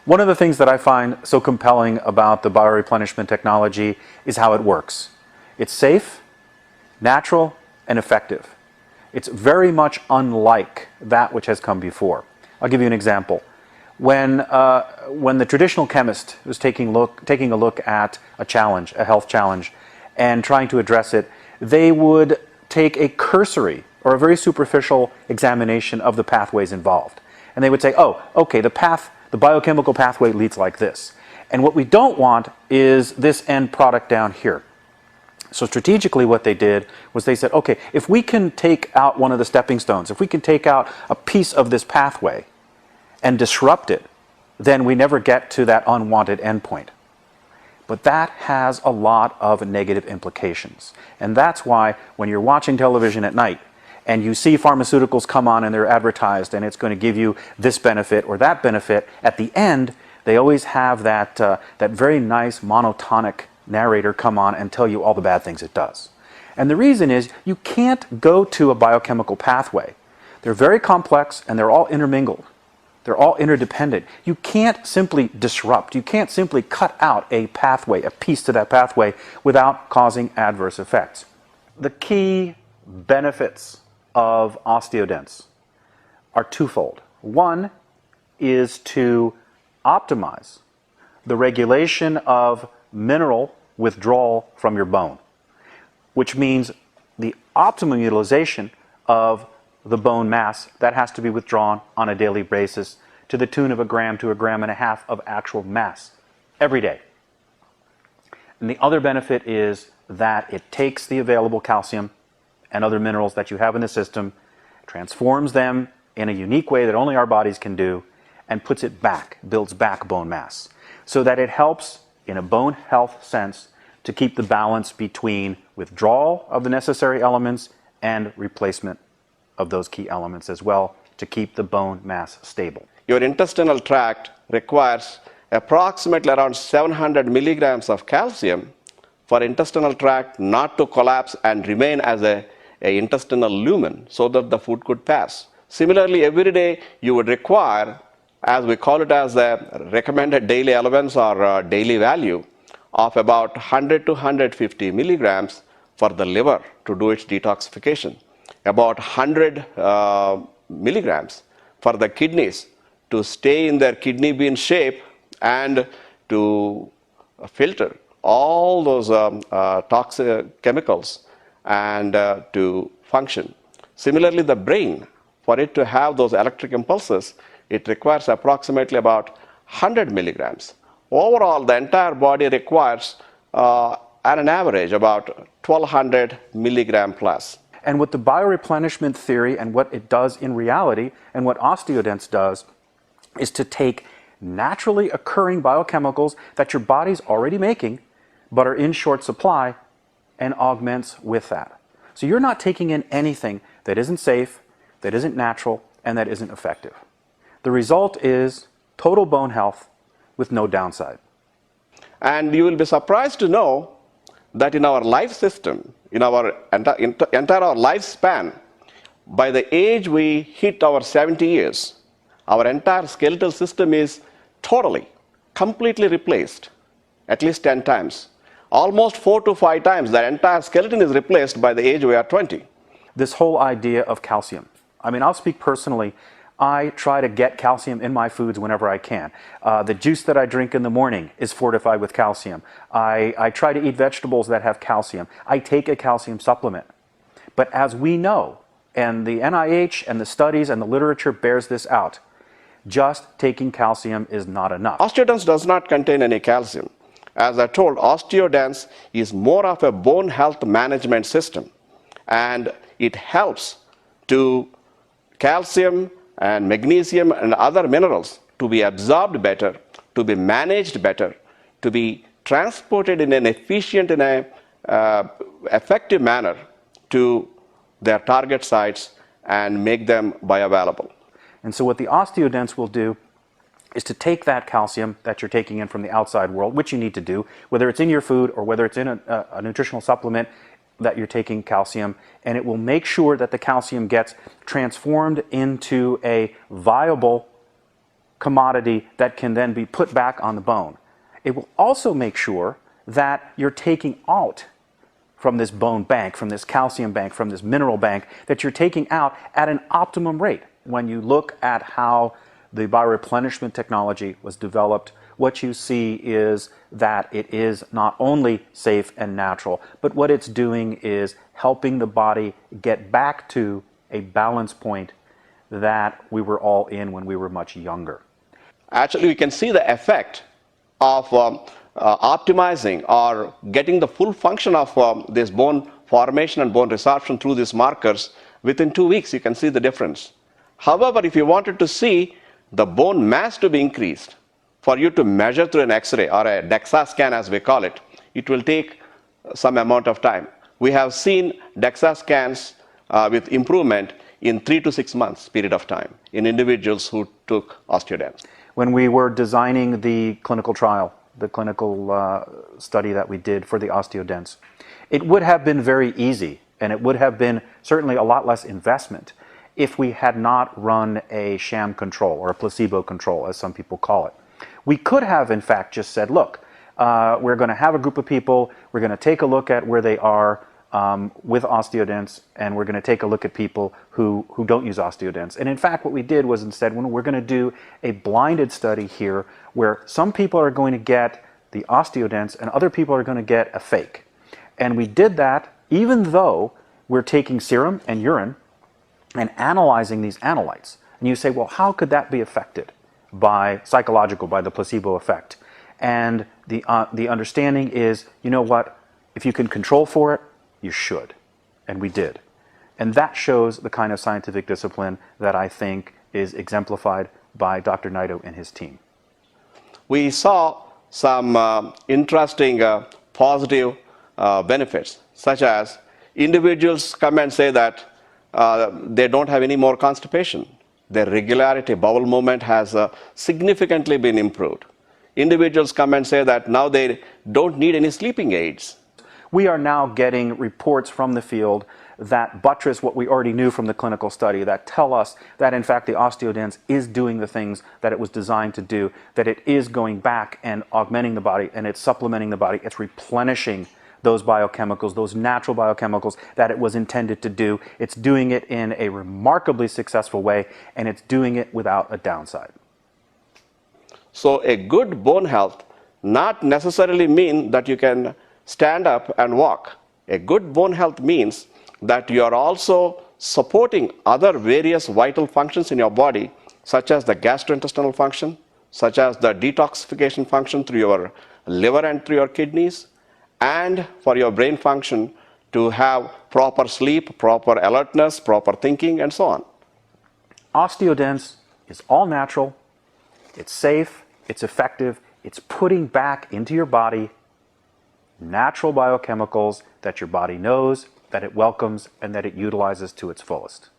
One of the things that I find so compelling about the bioreplenishment technology is how it works. It's safe, natural, and effective. It's very much unlike that which has come before. I'll give you an example. When the traditional chemist was taking a look at a challenge, a health challenge, and trying to address it, they would take a cursory or a very superficial examination of the pathways involved. And they would say, oh, okay, the biochemical pathway leads like this. And what we don't want is this end product down here. So strategically what they did was they said, okay, if we can take out one of the stepping stones, if we can take out a piece of this pathway and disrupt it, then we never get to that unwanted endpoint. But that has a lot of negative implications. And that's why when you're watching television at night and you see pharmaceuticals come on and they're advertised and it's going to give you this benefit or that benefit, at the end they always have that very nice monotonic narrator come on and tell you all the bad things it does. And the reason is you can't go to a biochemical pathway. They're very complex and they're all intermingled. They're all interdependent. You can't simply disrupt. You can't simply cut out a pathway, a piece to that pathway, without causing adverse effects. The key benefits of OsteoDenx are twofold. One is to optimize the regulation of mineral withdrawal from your bone, which means the optimum utilization of the bone mass that has to be withdrawn on a daily basis to the tune of 1 gram to 1.5 grams of actual mass every day. And the other benefit is that it takes the available calcium and other minerals that you have in the system, transforms them in a unique way that only our bodies can do, and puts it back, builds back bone mass, so that it helps in a bone health sense to keep the balance between withdrawal of the necessary elements and replacement of those key elements as well to keep the bone mass stable. Your intestinal tract requires approximately around 700 milligrams of calcium for intestinal tract not to collapse and remain as a intestinal lumen so that the food could pass. Similarly, every day you would require, as we call it as a recommended daily allowance or daily value, of about 100 to 150 milligrams for the liver to do its detoxification, about 100 milligrams for the kidneys to stay in their kidney bean shape and to filter all those toxic chemicals and to function. Similarly, the brain, for it to have those electric impulses, it requires approximately about 100 milligrams. Overall, the entire body requires, at an average, about 1200 milligram plus. And what the bioreplenishment theory and what it does in reality, and what OsteoDenx does, is to take naturally occurring biochemicals that your body's already making, but are in short supply, and augments with that. So you're not taking in anything that isn't safe, that isn't natural, and that isn't effective. The result is total bone health with no downside. And you will be surprised to know that in our life system, in our entire lifespan, by the age we hit our 70 years, our entire skeletal system is totally, completely replaced, at least 10 times. Almost 4 to 5 times the entire skeleton is replaced by the age we are 20. This whole idea of calcium. I mean, I'll speak personally. I try to get calcium in my foods whenever I can. The juice that I drink in the morning is fortified with calcium. I try to eat vegetables that have calcium. I take a calcium supplement. But as we know, and the NIH and the studies and the literature bears this out, just taking calcium is not enough. OsteoDenx does not contain any calcium. As I told, OsteoDenx is more of a bone health management system, and it helps to calcium and magnesium and other minerals to be absorbed better, to be managed better, to be transported in an efficient and effective manner to their target sites and make them bioavailable. And so what the OsteoDenx will do is to take that calcium that you're taking in from the outside world, which you need to do, whether it's in your food or whether it's in a nutritional supplement, that you're taking calcium, and it will make sure that the calcium gets transformed into a viable commodity that can then be put back on the bone. It will also make sure that you're taking out from this bone bank, from this calcium bank, from this mineral bank, that you're taking out at an optimum rate. When you look at how the bioreplenishment technology was developed, what you see is that it is not only safe and natural, but what it's doing is helping the body get back to a balance point that we were all in when we were much younger. Actually, we can see the effect of optimizing or getting the full function of this bone formation and bone resorption through these markers. Within 2 weeks, you can see the difference. However, if you wanted to see the bone mass to be increased, for you to measure through an X-ray or a DEXA scan as we call it, it will take some amount of time. We have seen DEXA scans with improvement in 3 to 6 months period of time in individuals who took OsteoDenx. When we were designing the clinical trial, the clinical study that we did for the OsteoDenx, it would have been very easy, and it would have been certainly a lot less investment if we had not run a sham control or a placebo control, as some people call it. We could have, in fact, just said, look, we're going to have a group of people, we're going to take a look at where they are with OsteoDenx, and we're going to take a look at people who don't use OsteoDenx. And in fact, what we did was instead, we're going to do a blinded study here where some people are going to get the OsteoDenx and other people are going to get a fake. And we did that even though we're taking serum and urine and analyzing these analytes. And you say, well, how could that be affected by psychological, by the placebo effect? And the understanding is, you know what, if you can control for it, you should. And we did. And that shows the kind of scientific discipline that I think is exemplified by Dr. Naito and his team. We saw some interesting positive benefits, such as individuals come and say that they don't have any more constipation. Their regularity, bowel movement has significantly been improved. Individuals come and say that now they don't need any sleeping aids. We are now getting reports from the field that buttress what we already knew from the clinical study, that tell us that in fact the OsteoDenx is doing the things that it was designed to do, that it is going back and augmenting the body, and it's supplementing the body, it's replenishing those biochemicals, those natural biochemicals that it was intended to do. It's doing it in a remarkably successful way, and it's doing it without a downside. So a good bone health not necessarily mean that you can stand up and walk. A good bone health means that you are also supporting other various vital functions in your body, such as the gastrointestinal function, such as the detoxification function through your liver and through your kidneys, and for your brain function to have proper sleep, proper alertness, proper thinking, and so on. OsteoDenx is all natural, it's safe, it's effective, it's putting back into your body natural biochemicals that your body knows, that it welcomes, and that it utilizes to its fullest.